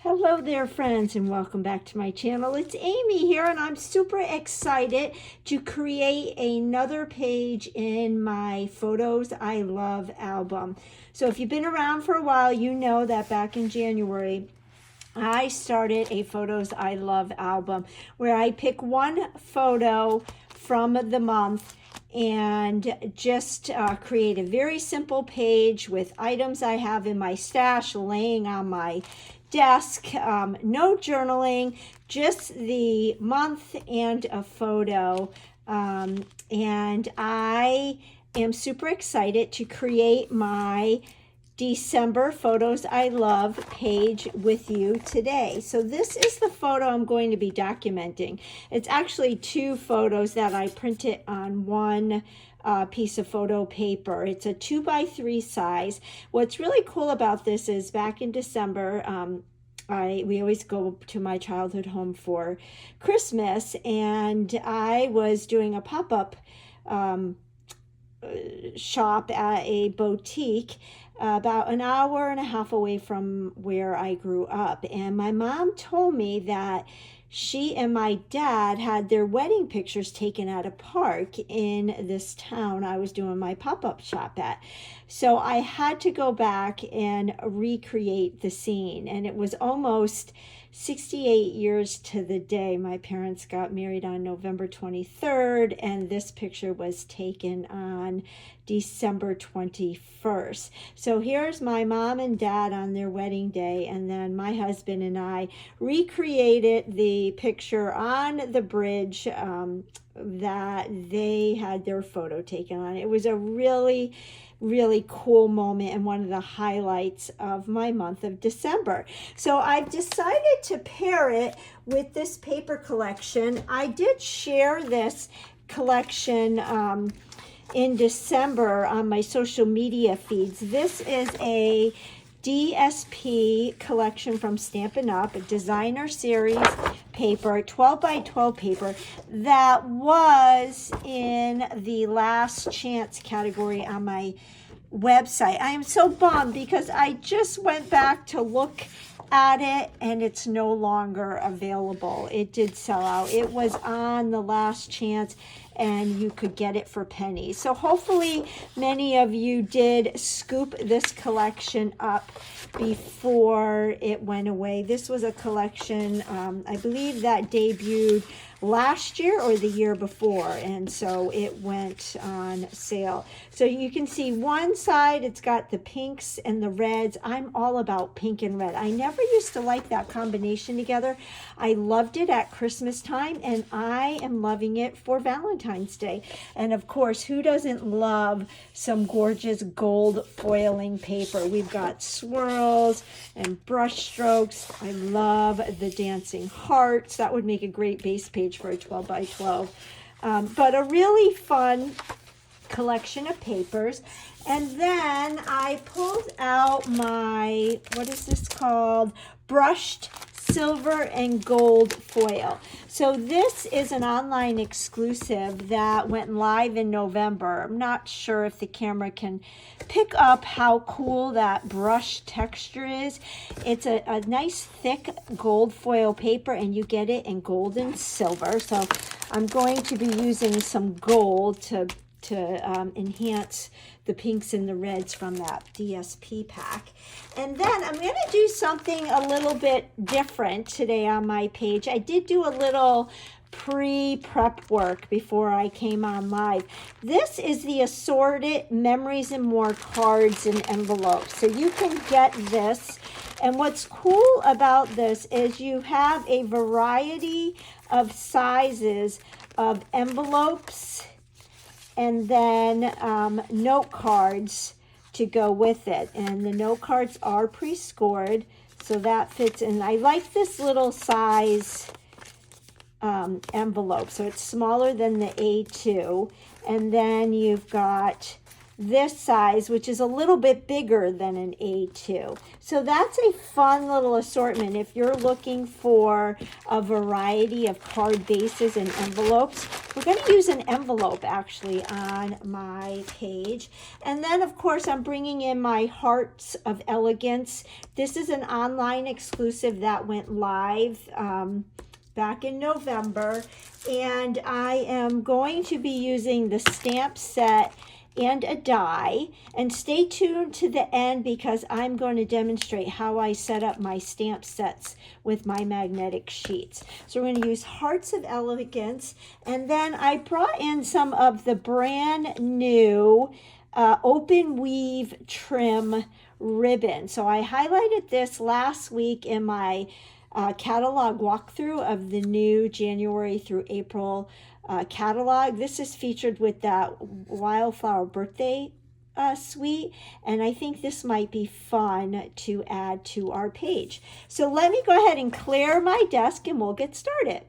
Hello there, friends, and welcome back to my channel. It's Amy here, and I'm super excited to create another page in my Photos I Love album. So if you've been around for a while, you know that back in January, I started a Photos I Love album where I pick one photo from the month and just create a very simple page with items I have in my stash laying on my desk. No journaling, just the month and a photo. And I am super excited to create my December Photos I Love page with you today. So this is the photo I'm going to be documenting. It's actually two photos that I printed on one piece of photo paper. It's a 2x3 size. What's really cool about this is back in December, we always go to my childhood home for Christmas, and I was doing a pop-up shop at a boutique about an hour and a half away from where I grew up. And my mom told me that she and my dad had their wedding pictures taken at a park in this town I was doing my pop-up shop at. So I had to go back and recreate the scene. And it was almost 68 years to the day. My parents got married on November 23rd, and this picture was taken on December 21st. So here's my mom and dad on their wedding day, and then my husband and I recreated the picture on the bridge that they had their photo taken on. It was a really cool moment and one of the highlights of my month of December. So I've decided to pair it with this paper collection. I did share this collection in December on my social media feeds. This is a DSP collection from Stampin' Up, a designer series paper, 12 by 12 paper that was in the last chance category on my website. I am so bummed because I just went back to look at it and it's no longer available. It did sell out. It was on the last chance and you could get it for pennies. So hopefully many of you did scoop this collection up before it went away. This was a collection, I believe, that debuted last year or the year before, and so it went on sale. So you can see one side, it's got the pinks and the reds. I'm all about pink and red. I never used to like that combination together. I loved it at Christmas time, and I am loving it for Valentine's Day. And of course, who doesn't love some gorgeous gold foiling paper? We've got swirls and brush strokes. I love the dancing hearts. That would make a great base page for a 12 by 12. But a really fun collection of papers. And then I pulled out my, what is this called? Brushed silver and gold foil. So this is an online exclusive that went live in November. I'm not sure if the camera can pick up how cool that brush texture is. It's a nice thick gold foil paper, and you get it in gold and silver. So I'm going to be using some gold to enhance the pinks and the reds from that DSP pack. And then I'm going to do something a little bit different today on my page. I did do a little pre-prep work before I came on live. This is the assorted Memories and More cards and envelopes. So you can get this. And what's cool about this is you have a variety of sizes of envelopes and then note cards to go with it. And the note cards are pre-scored, so that fits in. I like this little size envelope, so it's smaller than the A2. And then you've got this size, which is a little bit bigger than an A2. So that's a fun little assortment if you're looking for a variety of card bases and envelopes. We're going to use an envelope actually on my page. And then of course I'm bringing in my Hearts of Elegance. This is an online exclusive that went live back in November. And I am going to be using the stamp set and a die, and stay tuned to the end because I'm going to demonstrate how I set up my stamp sets with my magnetic sheets. So we're going to use Hearts of Elegance, and then I brought in some of the brand new open weave trim ribbon. So I highlighted this last week in my catalog walkthrough of the new January through April catalog. This is featured with that Wildflower Birthday suite, and I think this might be fun to add to our page. So let me go ahead and clear my desk and we'll get started.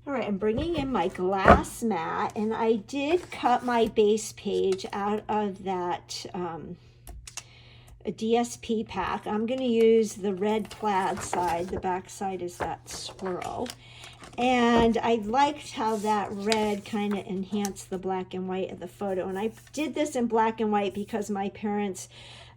All right, I'm bringing in my glass mat, and I did cut my base page out of that a DSP pack. I'm going to use the red plaid side. The back side is that swirl. And I liked how that red kind of enhanced the black and white of the photo. And I did this in black and white because my parents'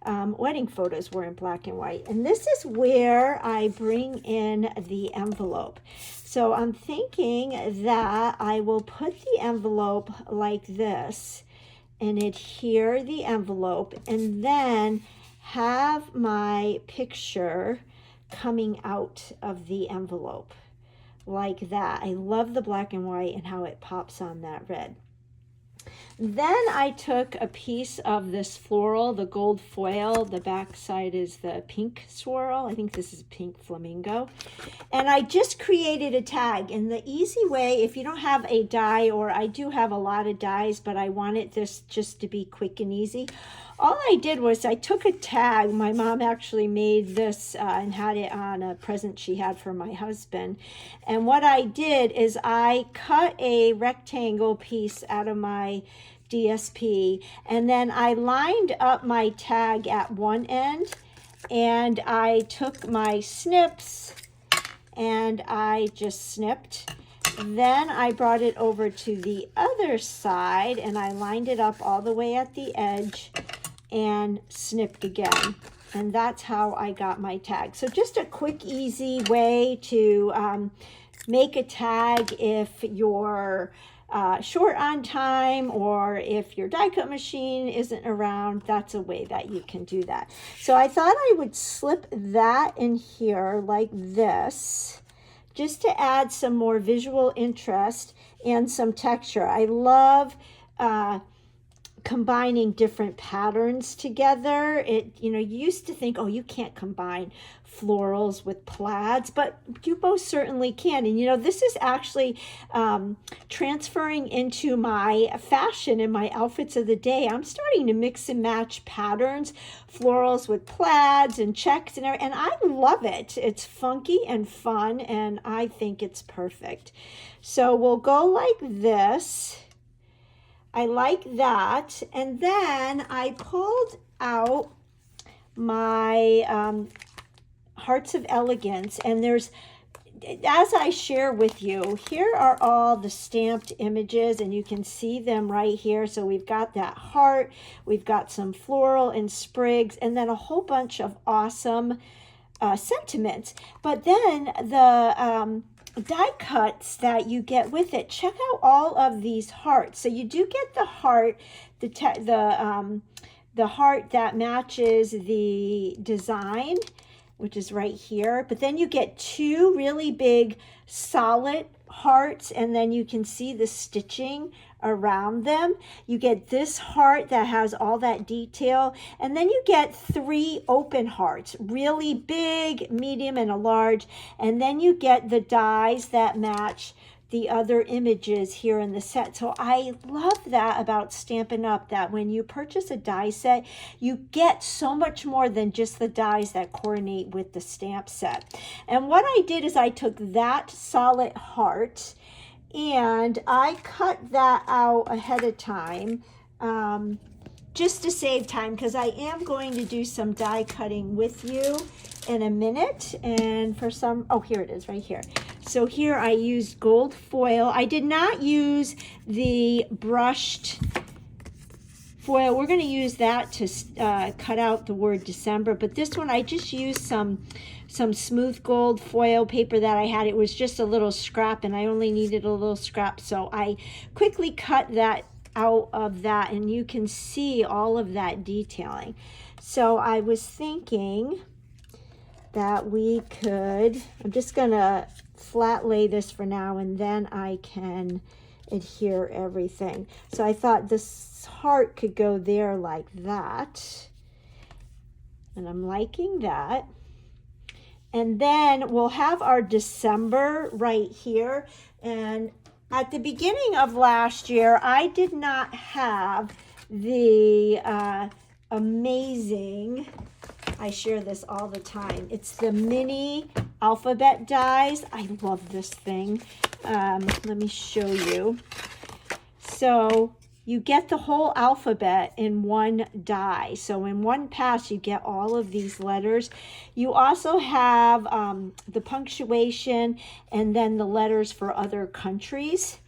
wedding photos were in black and white. And this is where I bring in the envelope. So I'm thinking that I will put the envelope like this and adhere the envelope, and then have my picture coming out of the envelope like that. I love the black and white and how it pops on that red. Then I took a piece of this floral, the gold foil. The back side is the pink swirl. I think this is pink flamingo. And I just created a tag. And the easy way, if you don't have a die, or I do have a lot of dies, but I wanted this just to be quick and easy, all I did was I took a tag. My mom actually made this and had it on a present she had for my husband. And what I did is I cut a rectangle piece out of my DSP, and then I lined up my tag at one end, and I took my snips and I just snipped. Then I brought it over to the other side and I lined it up all the way at the edge and snipped again. And that's how I got my tag. So just a quick, easy way to make a tag if you're short on time, or if your die cut machine isn't around. That's a way that you can do that. So I thought I would slip that in here like this, just to add some more visual interest and some texture. I love combining different patterns together. You used to think, oh, you can't combine florals with plaids, but you most certainly can. And this is actually transferring into my fashion and my outfits of the day. I'm starting to mix and match patterns, florals with plaids and checks and everything, and I love it. It's funky and fun, and I think it's perfect. So we'll go like this. I like that. And then I pulled out my Hearts of Elegance, and there's, as I share with you, here are all the stamped images, and you can see them right here. So we've got that heart, we've got some floral and sprigs, and then a whole bunch of awesome sentiments. But then the die cuts that you get with it, check out all of these hearts. So you do get the heart, the heart that matches the design, which is right here, but then you get two really big solid hearts, and then you can see the stitching around them. You get this heart that has all that detail, and then you get three open hearts, really big, medium, and a large, and then you get the dies that match the other images here in the set. So I love that about Stampin' Up, that when you purchase a die set, you get so much more than just the dies that coordinate with the stamp set. And what I did is I took that solid heart and I cut that out ahead of time just to save time, because I am going to do some die cutting with you in a minute. And for some, oh, here it is right here. So here I used gold foil. I did not use the brushed foil. We're going to use that to cut out the word December, but this one I just used some smooth gold foil paper that I had. It was just a little scrap, and I only needed a little scrap, so I quickly cut that out of that, and you can see all of that detailing. So I was thinking that we could, I'm just gonna flat lay this for now, and then I can adhere everything. So I thought this heart could go there like that, and I'm liking that. And then we'll have our December right here. And at the beginning of last year, I did not have the amazing, I share this all the time, it's the mini alphabet dies. I love this thing. Let me show you. So you get the whole alphabet in one die. So in one pass, you get all of these letters. You also have the punctuation and then the letters for other countries.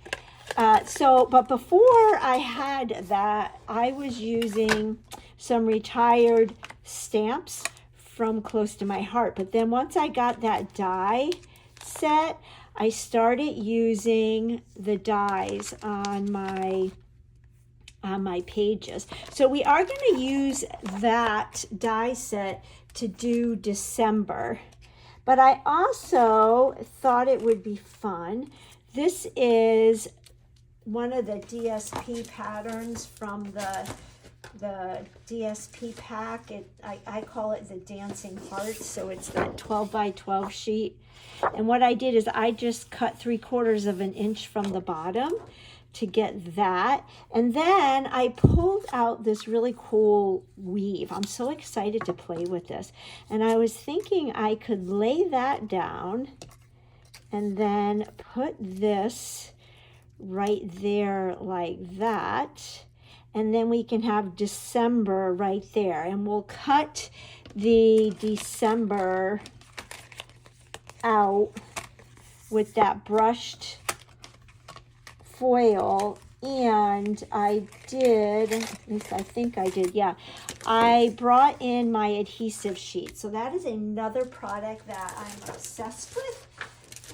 But before I had that, I was using some retired stamps from Close to My Heart. But then once I got that die set, I started using the dies on my pages. So we are going to use that die set to do December. But I also thought it would be fun. This is one of the DSP patterns from the DSP pack. I call it the Dancing Hearts. So it's that 12 by 12 sheet. And what I did is I just cut 3/4 of an inch from the bottom to get that. And then I pulled out this really cool weave. I'm so excited to play with this. And I was thinking I could lay that down and then put this right there like that. And then we can have December right there. And we'll cut the December out with that brushed foil. And I did, at least I think I did, yeah, I brought in my adhesive sheet. So that is another product that I'm obsessed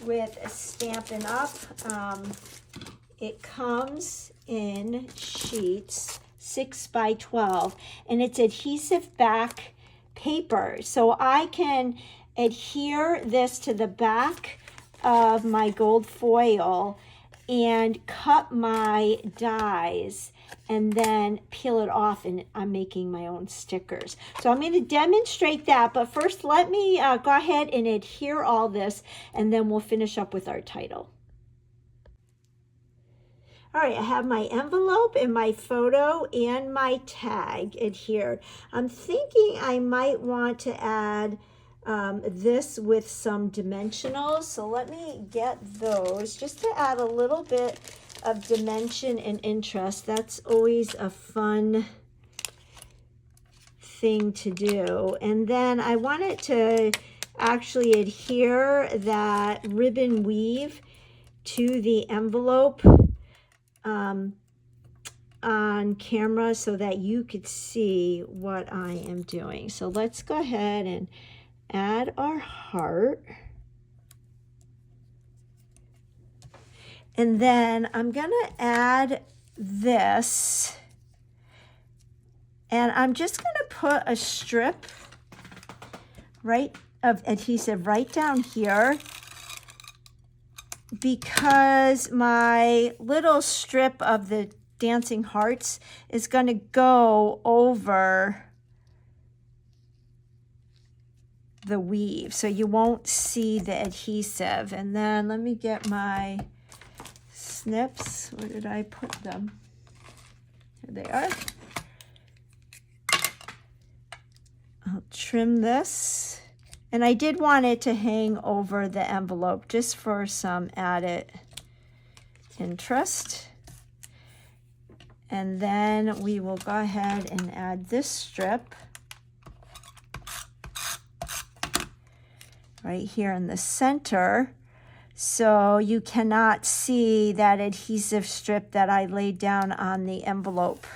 with Stampin' Up. It comes in sheets 6 by 12, and it's adhesive back paper. So I can adhere this to the back of my gold foil and cut my dies and then peel it off, and I'm making my own stickers. So I'm going to demonstrate that, but first let me go ahead and adhere all this, and then we'll finish up with our title. All right, I have my envelope and my photo and my tag adhered. I'm thinking I might want to add this with some dimensionals. So let me get those just to add a little bit of dimension and interest. That's always a fun thing to do. And then I wanted to actually adhere that ribbon weave to the envelope on camera so that you could see what I am doing. So let's go ahead and add our heart. And then I'm going to add this. And I'm just going to put a strip of adhesive right down here, because my little strip of the Dancing Hearts is going to go over the weave, so you won't see the adhesive. And then let me get my snips. Where did I put them? Here they are. I'll trim this. And I did want it to hang over the envelope just for some added interest. And then we will go ahead and add this strip right here in the center. So you cannot see that adhesive strip that I laid down on the envelope.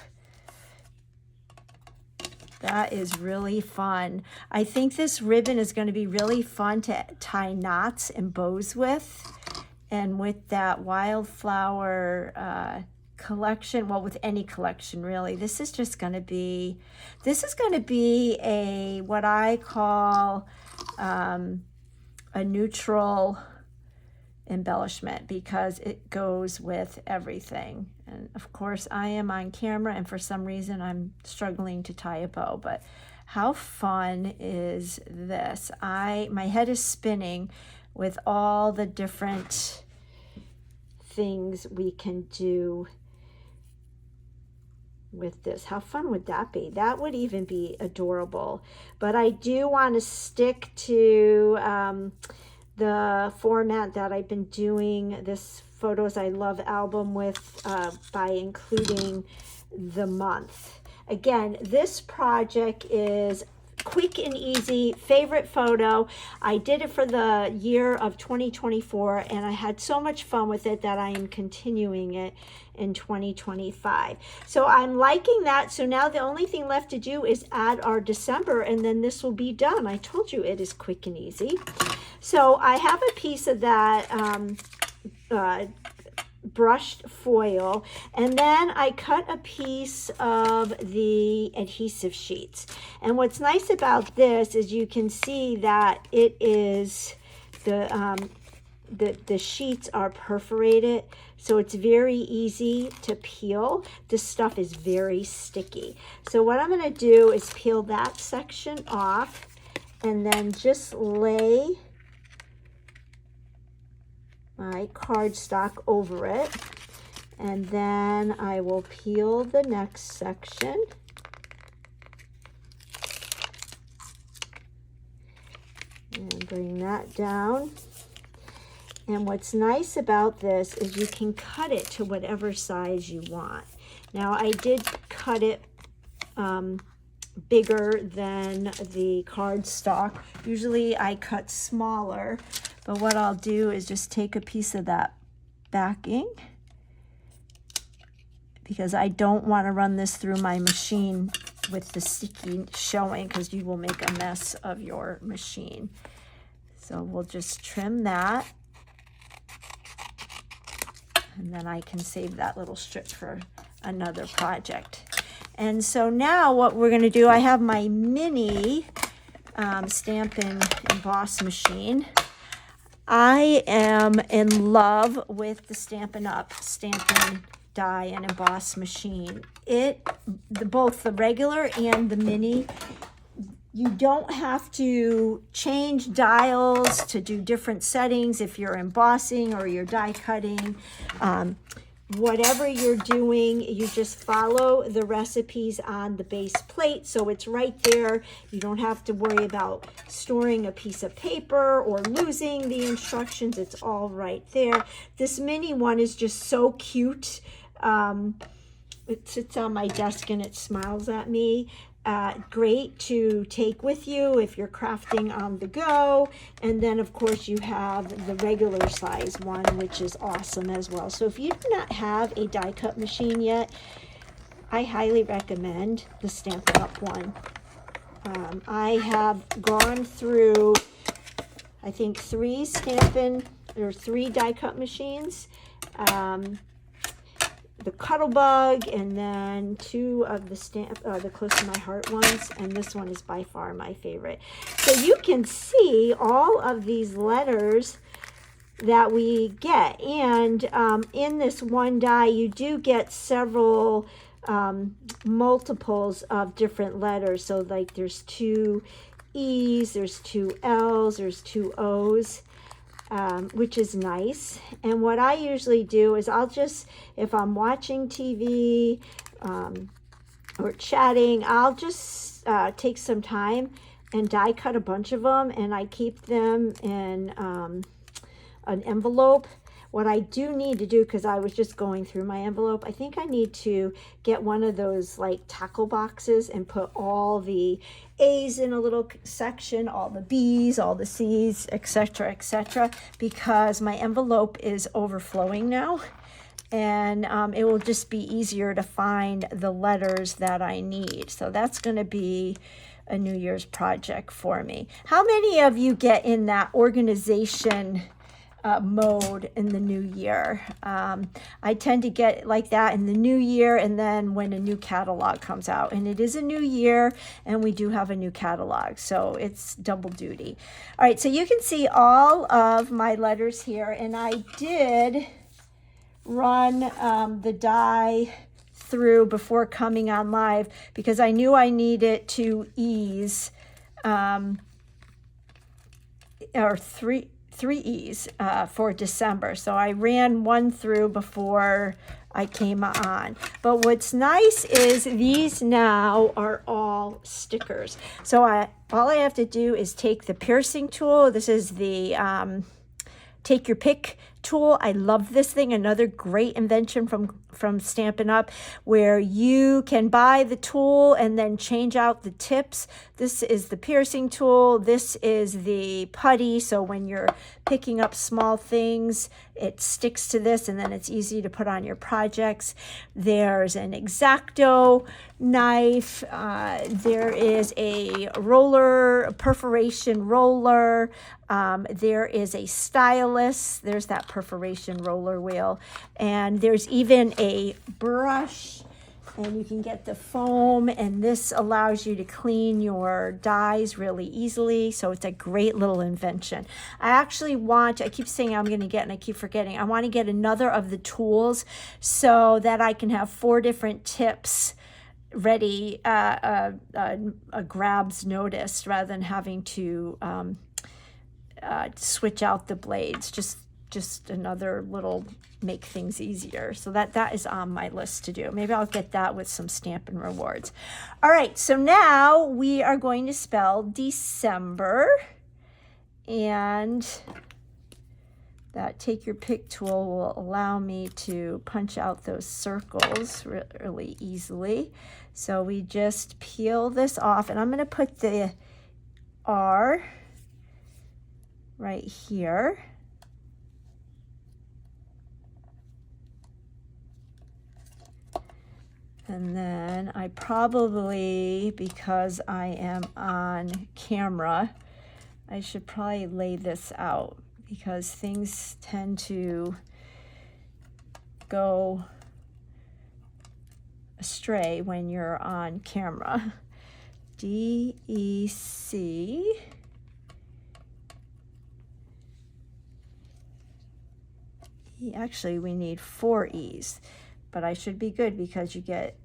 That is really fun. I think this ribbon is going to be really fun to tie knots and bows with. And with that wildflower collection, well, with any collection really, this is going to be a, what I call a neutral embellishment, because it goes with everything. And of course I am on camera and for some reason I'm struggling to tie a bow, but how fun is this? My head is spinning with all the different things we can do with this. How fun would that be? That would even be adorable. But I do want to stick to the format that I've been doing this Photos I Love album with, by including the month. Again, this project is quick and easy, favorite photo. I did it for the year of 2024 and I had so much fun with it that I am continuing it in 2025. So I'm liking that. So now the only thing left to do is add our December and then this will be done. I told you it is quick and easy. So I have a piece of that brushed foil, and then I cut a piece of the adhesive sheets. And what's nice about this is you can see that it is the sheets are perforated, so it's very easy to peel. This stuff is very sticky. So what I'm going to do is peel that section off and then just lay my cardstock over it, and then I will peel the next section and bring that down. And what's nice about this is you can cut it to whatever size you want. Now I did cut it bigger than the cardstock. Usually I cut smaller, but what I'll do is just take a piece of that backing, because I don't want to run this through my machine with the sticky showing, because you will make a mess of your machine. So we'll just trim that, and then I can save that little strip for another project. And so now what we're going to do, I have my mini Stampin' Emboss machine. I am in love with the Stampin' Up! Stampin' Die and Emboss machine. Both the regular and the mini, you don't have to change dials to do different settings if you're embossing or you're die cutting. Whatever you're doing, you just follow the recipes on the base plate, so it's right there. You don't have to worry about storing a piece of paper or losing the instructions. It's all right there. This mini one is just so cute. It sits on my desk and it smiles at me. Great to take with you if you're crafting on the go. And then of course you have the regular size one, which is awesome as well. So if you do not have a die cut machine yet, I highly recommend the Stampin' Up! One. I have gone through, I think, 3 die cut machines. The Cuttlebug, and then 2 of the Close to My Heart ones, and this one is by far my favorite. So you can see all of these letters that we get, and in this one die you do get several multiples of different letters. So like there's 2 E's, there's 2 L's, there's 2 O's. Which is nice. And what I usually do is I'll just, if I'm watching TV or chatting, I'll just take some time and die cut a bunch of them, and I keep them in an envelope. what I do need to do, because I was just going through my envelope, I think I need to get one of those like tackle boxes and put all the A's in a little section, all the B's, all the C's, etc., because my envelope is overflowing now. And it will just be easier to find the letters that I need. So that's going to be a New Year's project for me. How many of you get in that organization mode in the new year? I tend to get like that in the new year, and then when a new catalog comes out, and it is a new year and we do have a new catalog, so it's double duty. All right, so you can see all of my letters here, and I did run the die through before coming on live because I knew I needed to ease or three E's for December. So I ran one through before I came on. But what's nice is these now are all stickers. So all I have to do is take the piercing tool. This is the take your pick tool. I love this thing. Another great invention from Stampin' Up, where you can buy the tool and then change out the tips. This is the piercing tool. This is the putty. So when you're picking up small things, it sticks to this, and then it's easy to put on your projects. There's an X-Acto knife. There is a roller, a perforation roller. There is a stylus. There's that perforation roller wheel. And there's even a brush, and you can get the foam, and this allows you to clean your dies really easily. So it's a great little invention. I actually I keep saying I'm going to get, and I keep forgetting, I want to get another of the tools so that I can have 4 different tips ready, a grabs notice, rather than having to switch out the blades. Just another little make things easier. So that is on my list to do. Maybe I'll get that with some Stampin' Rewards. All right, so now we are going to spell December, and that take your pick tool will allow me to punch out those circles really easily. So we just peel this off, and I'm going to put the R right here. And then I probably, because I am on camera, I should probably lay this out, because things tend to go astray when you're on camera. D-E-C. Actually, we need 4 E's, but I should be good because you get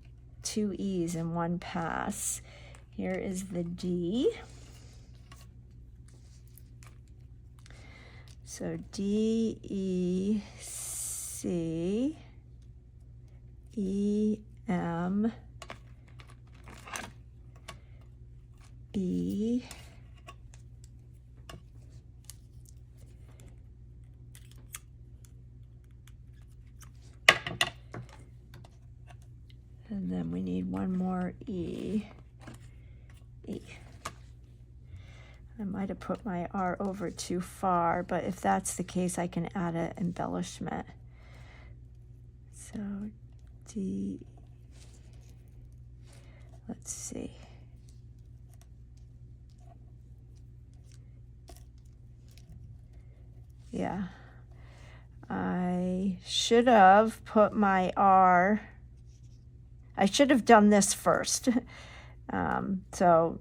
2 E's in one pass. Here is the D. So D, E, C, E, M, B, and then we need one more E. E. I might have put my R over too far, but if that's the case, I can add an embellishment. So D, let's see. Yeah, I should have put my R. I should have done this first. So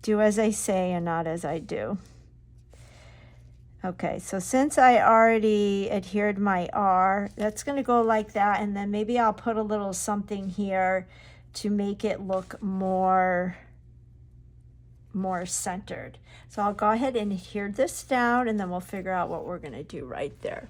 do as I say and not as I do. Okay, so since I already adhered my R, that's going to go like that, and then maybe I'll put a little something here to make it look more centered. So I'll go ahead and adhere this down, and then we'll figure out what we're going to do right there.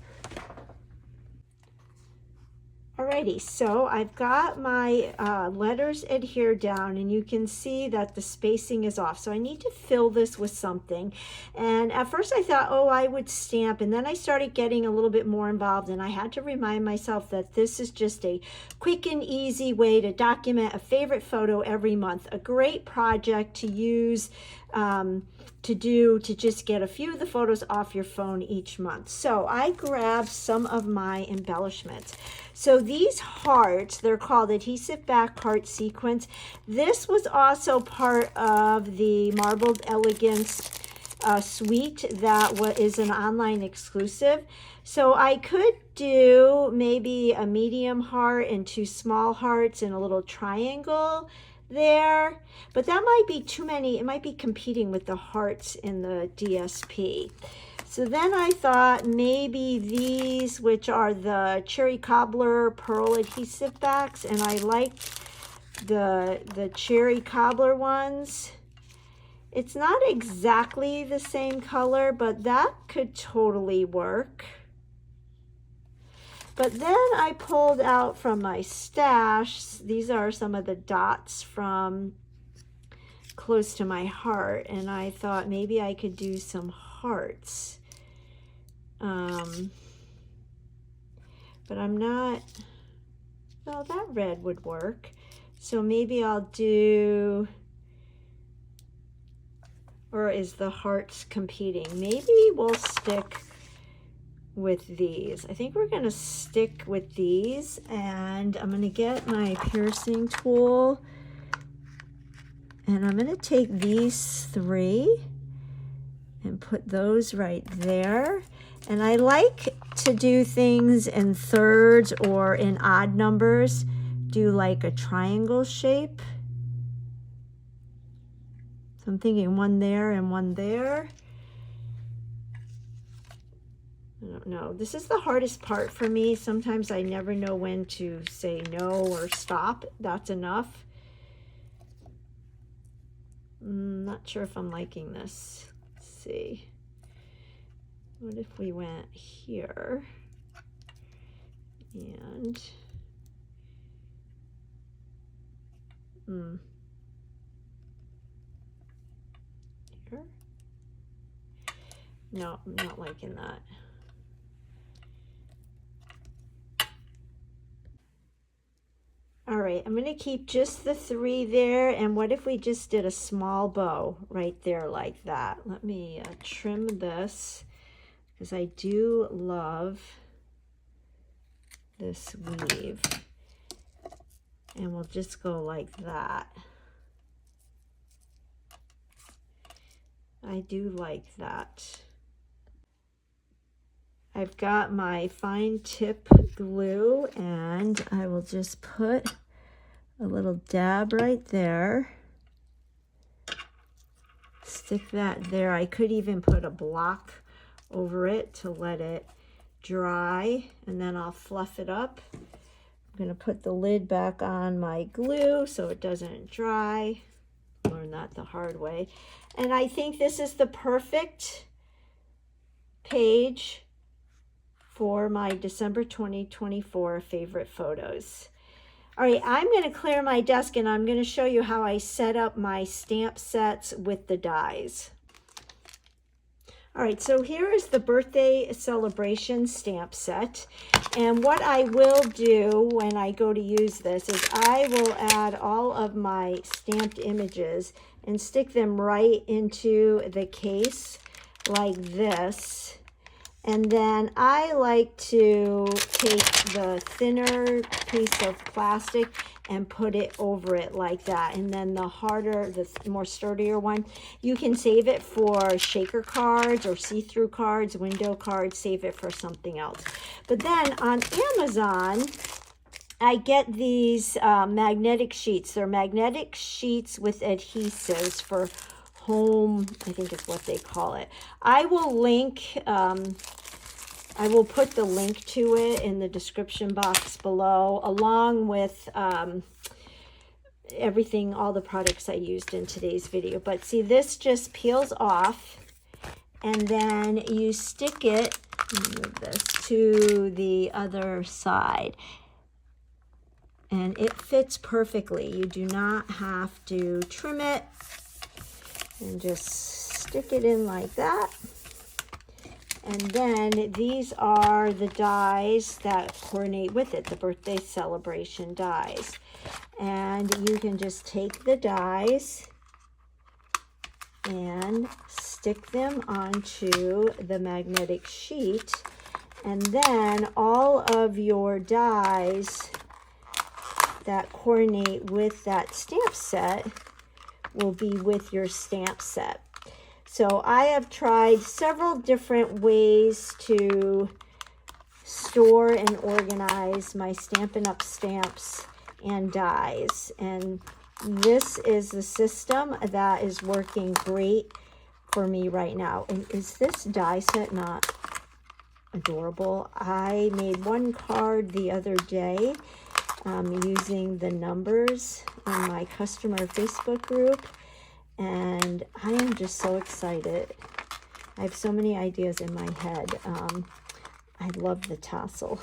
Alrighty, so I've got my letters adhered down, and you can see that the spacing is off. So I need to fill this with something. And at first I thought, oh, I would stamp, and then I started getting a little bit more involved, and I had to remind myself that this is just a quick and easy way to document a favorite photo every month. A great project to use to just get a few of the photos off your phone each month. So I grabbed some of my embellishments. So these hearts, they're called Adhesive Back Heart Sequence. This was also part of the Marbled Elegance suite that is an online exclusive. So I could do maybe a medium heart and 2 small hearts and a little triangle there, but that might be too many. It might be competing with the hearts in the DSP. So then I thought maybe these, which are the Cherry Cobbler Pearl Adhesive backs, and I like the Cherry Cobbler ones. It's not exactly the same color, but that could totally work. But then I pulled out from my stash, these are some of the dots from Close to My Heart, and I thought maybe I could do some hearts. But I'm not, well, that red would work. So maybe I'll do, or is the hearts competing? Maybe we'll stick with these. I think we're going to stick with these, and I'm going to get my piercing tool, and I'm going to take these 3 and put those right there. And I like to do things in thirds or in odd numbers. Do like a triangle shape. So I'm thinking 1 there and 1 there. I don't know. This is the hardest part for me. Sometimes I never know when to say no or stop. That's enough. Not sure if I'm liking this. Let's see. What if we went here and here? No, I'm not liking that. All right, I'm going to keep just the 3 there, and what if we just did a small bow right there like that? Let me trim this, because I do love this weave, and we'll just go like that. I do like that. I've got my fine tip glue, and I will just put a little dab right there. Stick that there. I could even put a block over it to let it dry, and then I'll fluff it up. I'm going to put the lid back on my glue so it doesn't dry. Learned that the hard way. And I think this is the perfect page for my December 2024 favorite photos. All right, I'm going to clear my desk, and I'm going to show you how I set up my stamp sets with the dies. All right, so here is the birthday celebration stamp set. And what I will do when I go to use this is I will add all of my stamped images and stick them right into the case like this. And then I like to take the thinner piece of plastic and put it over it like that. And then the harder, the more sturdier one, you can save it for shaker cards or see-through cards, window cards, save it for something else. But then on Amazon, I get these magnetic sheets. They're magnetic sheets with adhesives for home, I think is what they call it. I will link, I will put the link to it in the description box below, along with everything, all the products I used in today's video. But see, this just peels off, and then you stick it, move this to the other side. and it fits perfectly. You do not have to trim it, and just stick it in like that. And then these are the dies that coordinate with it, the birthday celebration dies. And you can just take the dies and stick them onto the magnetic sheet. And then all of your dies that coordinate with that stamp set will be with your stamp set. So I have tried several different ways to store and organize my Stampin' Up! Stamps and dies. And this is the system that is working great for me right now. And is this die set not adorable? I made one card the other day using the numbers in my customer Facebook group. And I am just so excited. I have so many ideas in my head. I love the tassel.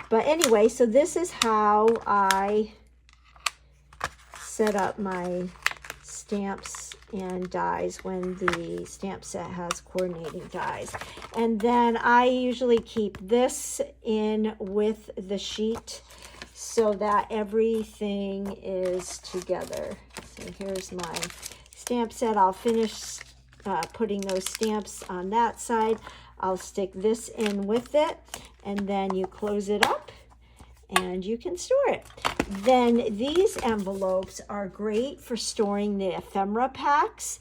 But anyway, so this is how I set up my stamps and dies when the stamp set has coordinating dies. And then I usually keep this in with the sheet so that everything is together. So here's my stamp set. I'll finish putting those stamps on that side. I'll stick this in with it, and then you close it up and you can store it. Then these envelopes are great for storing the ephemera packs.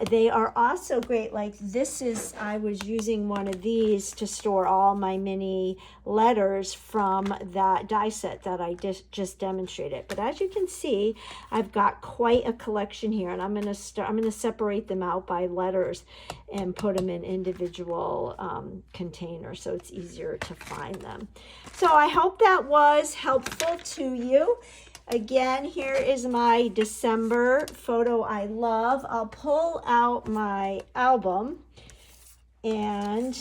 They are also great, like this is, I was using one of these to store all my mini letters from that die set that I just demonstrated. But as you can see, I've got quite a collection here, and I'm gonna separate them out by letters and put them in individual containers so it's easier to find them. So I hope that was helpful to you. Again, here is my December photo I love. I'll pull out my album and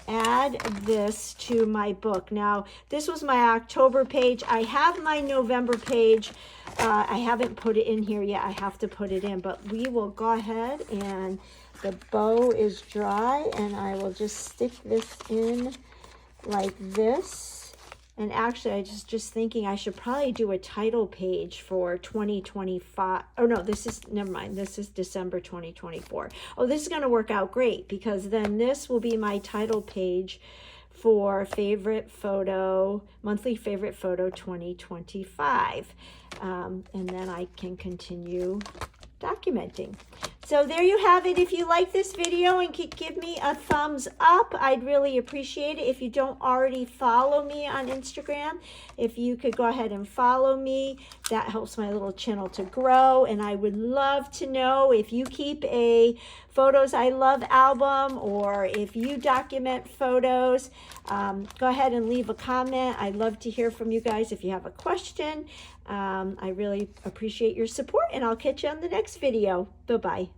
add this to my book. Now, this was my October page. I have my November page. I haven't put it in here yet. I have to put it in, but we will go ahead, and the bow is dry, and I will just stick this in like this. And actually, I just thinking I should probably do a title page for 2025. Oh no, this is, never mind. This is December 2024. Oh, this is going to work out great, because then this will be my title page for favorite photo, monthly favorite photo 2025. And then I can continue documenting. So there you have it. If you like this video and could give me a thumbs up, I'd really appreciate it. If you don't already follow me on Instagram, if you could go ahead and follow me, that helps my little channel to grow. And I would love to know if you keep a Photos I Love album, or if you document photos. Go ahead and leave a comment. I'd love to hear from you guys if you have a question. I really appreciate your support, and I'll catch you on the next video. Bye-bye.